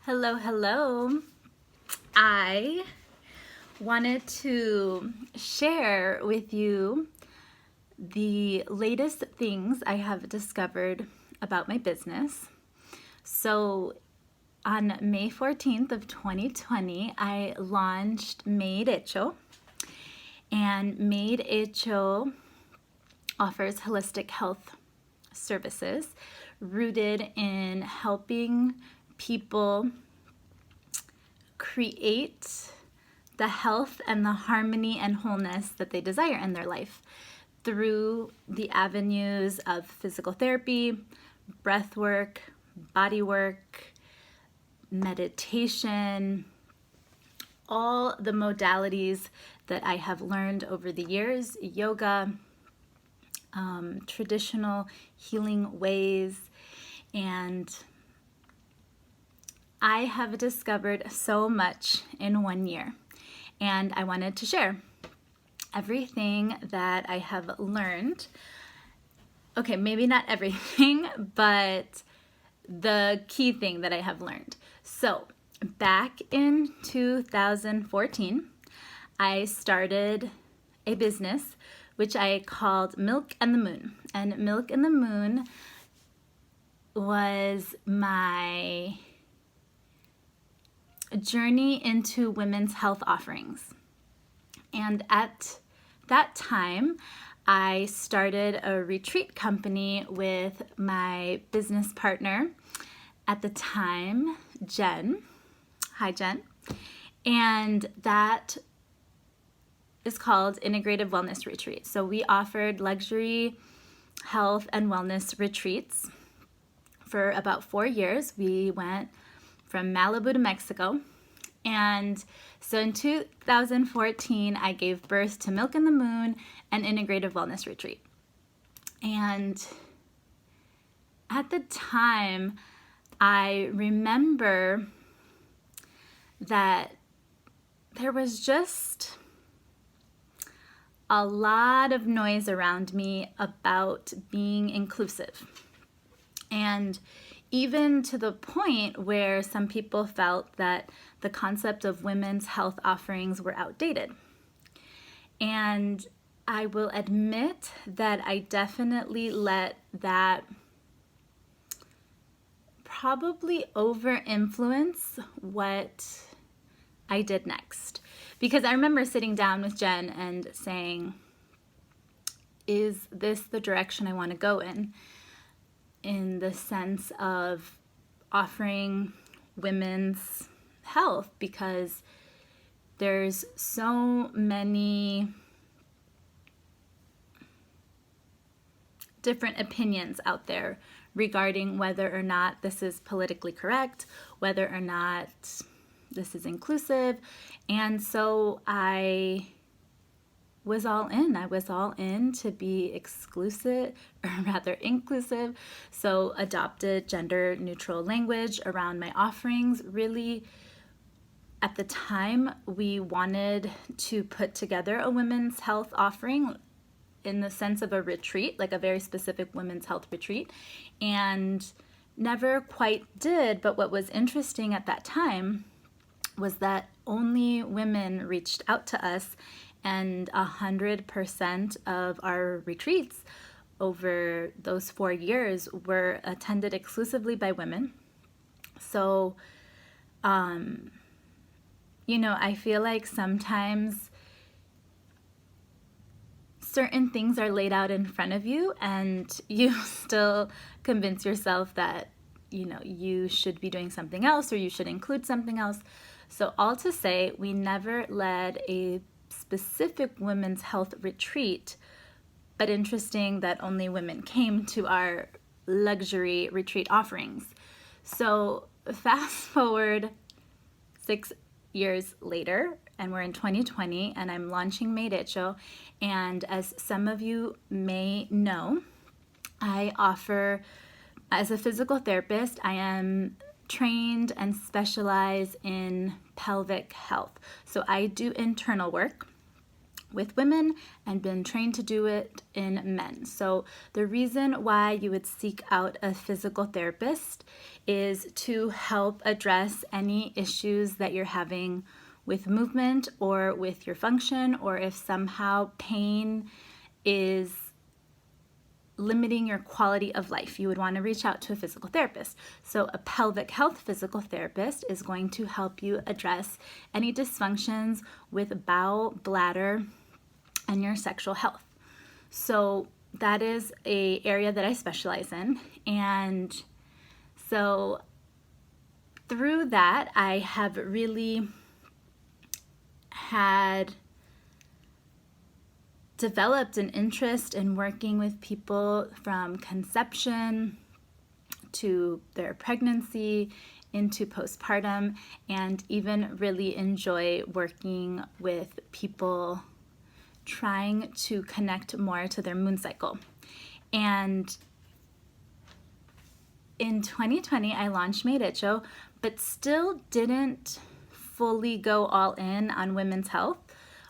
Hello, hello. I wanted to share with you the latest things I have discovered about my business. So on May 14th of 2020, I launched Made Hecho, and Made Hecho offers holistic health services rooted in helping people create the health and the harmony and wholeness that they desire in their life through the avenues of physical therapy, breath work, body work, meditation, all the modalities that I have learned over the years, yoga, traditional healing ways, and I have discovered so much in 1 year, and I wanted to share everything that I have learned. Okay, maybe not everything, but the key thing that I have learned. So, back in 2014, I started a business which I called Milk and the Moon. And Milk and the Moon was my journey into women's health offerings. And at that time, I started a retreat company with my business partner at the time, Jen. Hi, Jen. And that is called Integrative Wellness Retreat. So we offered luxury health and wellness retreats for about 4 years. We went from Malibu to Mexico. And so in 2014, I gave birth to Milk and the Moon and Integrative Wellness Retreat. And at the time, I remember that there was just a lot of noise around me about being inclusive. And even to the point where some people felt that the concept of women's health offerings were outdated. And I will admit that I definitely let that probably over-influence what I did next. Because I remember sitting down with Jen and saying, is this the direction I want to go in the sense of offering women's health? Because there's so many different opinions out there regarding whether or not this is politically correct, whether or not this is inclusive. And so I was all in. I was all in to be exclusive, or rather inclusive. So adopted gender neutral language around my offerings. Really, at the time, we wanted to put together a women's health offering in the sense of a retreat, like a very specific women's health retreat, and never quite did. But what was interesting at that time was that only women reached out to us, and 100% of our retreats over those 4 years were attended exclusively by women. So, I feel like sometimes certain things are laid out in front of you and you still convince yourself that, you should be doing something else or you should include something else. So all to say, we never led a specific women's health retreat, but interesting that only women came to our luxury retreat offerings. So fast forward 6 years later, and we're in 2020, and I'm launching Made Hecho. And as some of you may know, I offer, as a physical therapist, I am trained and specialize in pelvic health. So I do internal work, with women and been trained to do it in men. So the reason why you would seek out a physical therapist is to help address any issues that you're having with movement or with your function, or if somehow pain is limiting your quality of life, you would want to reach out to a physical therapist. So a pelvic health physical therapist is going to help you address any dysfunctions with bowel, bladder, and your sexual health. So that is an area that I specialize in. And so through that, I have really had developed an interest in working with people from conception to their pregnancy into postpartum, and even really enjoy working with people trying to connect more to their moon cycle. And in 2020, I launched Made It Show, but still didn't fully go all in on women's health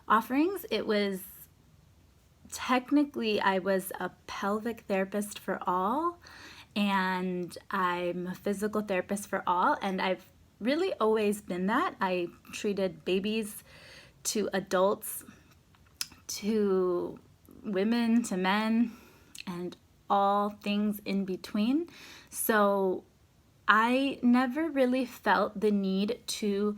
offerings. It was technically, I was a pelvic therapist for all, and I'm a physical therapist for all, and I've really always been that. I treated babies to adults, to women, to men, and all things in between. So I never really felt the need to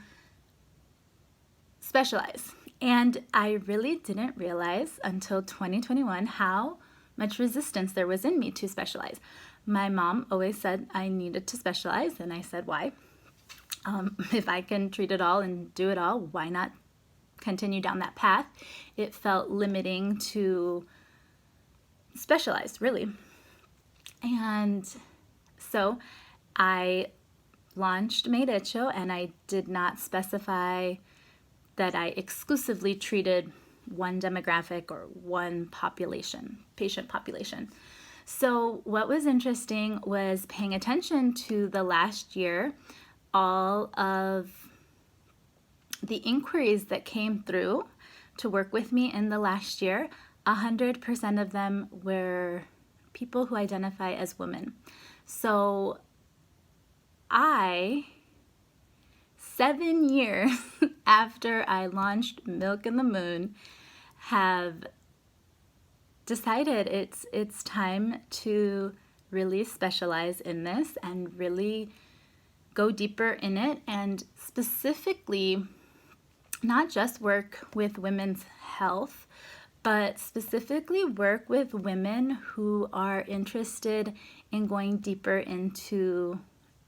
specialize. And I really didn't realize until 2021 how much resistance there was in me to specialize. My mom always said I needed to specialize, and I said, why? If I can treat it all and do it all, why not continue down that path? It felt limiting to specialize, really. And so I launched Made It Show, and I did not specify that I exclusively treated one demographic or one patient population. So what was interesting was paying attention to the last year, all of the inquiries that came through to work with me in the last year. 100% of them were people who identify as women. So 7 years after I launched Milk in the Moon, have decided it's time to really specialize in this and really go deeper in it, and specifically not just work with women's health, but specifically work with women who are interested in going deeper into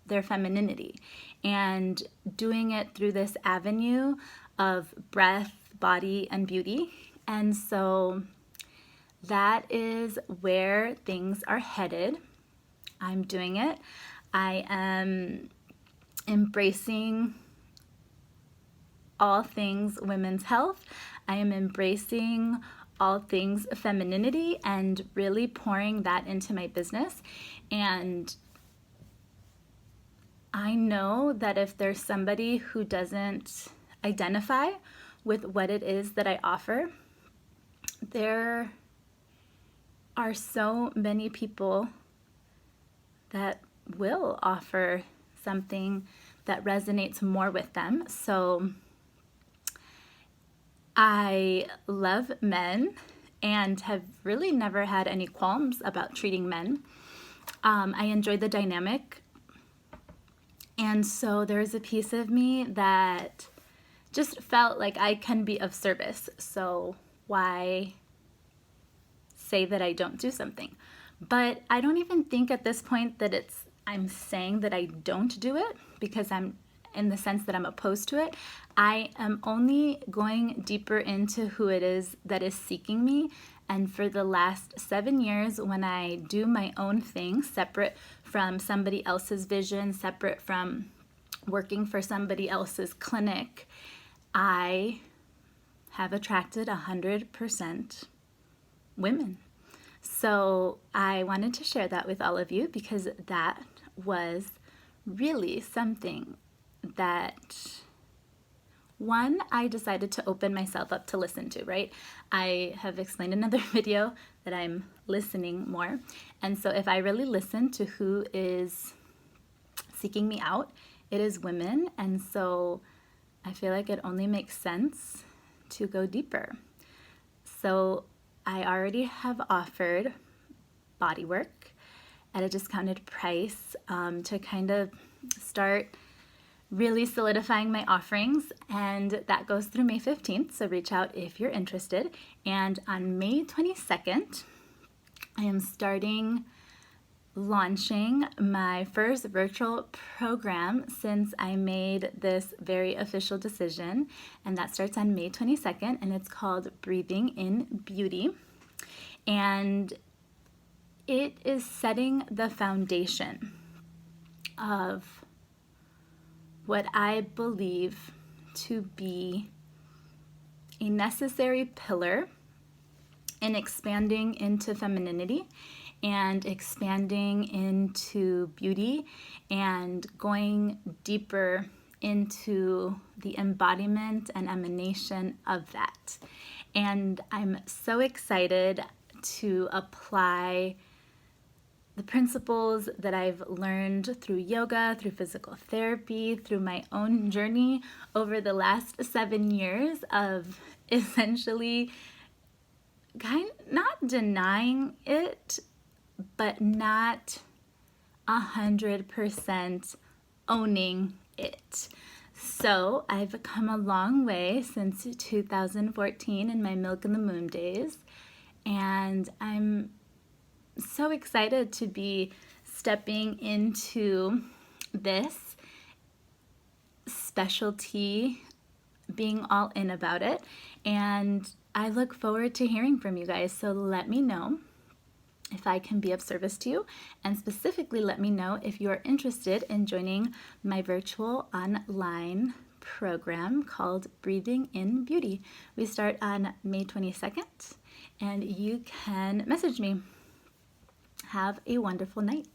their femininity and doing it through this avenue of breath, body, and beauty. And so that is where things are headed. I'm doing it. I am embracing all things women's health. I am embracing all things femininity and really pouring that into my business. And I know that if there's somebody who doesn't identify with what it is that I offer, there are so many people that will offer something that resonates more with them. So I love men and have really never had any qualms about treating men. I enjoy the dynamic. And so there's a piece of me that just felt like I can be of service. So why say that I don't do something? But I don't even think at this point that I'm saying that I don't do it, because I'm in the sense that I'm opposed to it. I am only going deeper into who it is that is seeking me. And for the last 7 years, when I do my own thing, separate from somebody else's vision, separate from working for somebody else's clinic, I have attracted 100% women. So I wanted to share that with all of you, because that was really something that One, I decided to open myself up to listen to, right? I have explained in another video that I'm listening more. And so if I really listen to who is seeking me out, it is women. And so I feel like it only makes sense to go deeper. So I already have offered body work at a discounted price to kind of start really solidifying my offerings, and that goes through May 15th, so reach out if you're interested. And on May 22nd, I am launching my first virtual program since I made this very official decision, and that starts on May 22nd, and it's called Breathing in Beauty. And it is setting the foundation of what I believe to be a necessary pillar in expanding into femininity and expanding into beauty and going deeper into the embodiment and emanation of that. And I'm so excited to apply the principles that I've learned through yoga, through physical therapy, through my own journey over the last 7 years of essentially not denying it, but not 100% owning it. So I've come a long way since 2014 in my Milk and the Moon days, and I'm so excited to be stepping into this specialty, being all in about it, and I look forward to hearing from you guys. So let me know if I can be of service to you, and specifically let me know if you're interested in joining my virtual online program called Breathing in Beauty. We start on May 22nd, and you can message me. Have a wonderful night.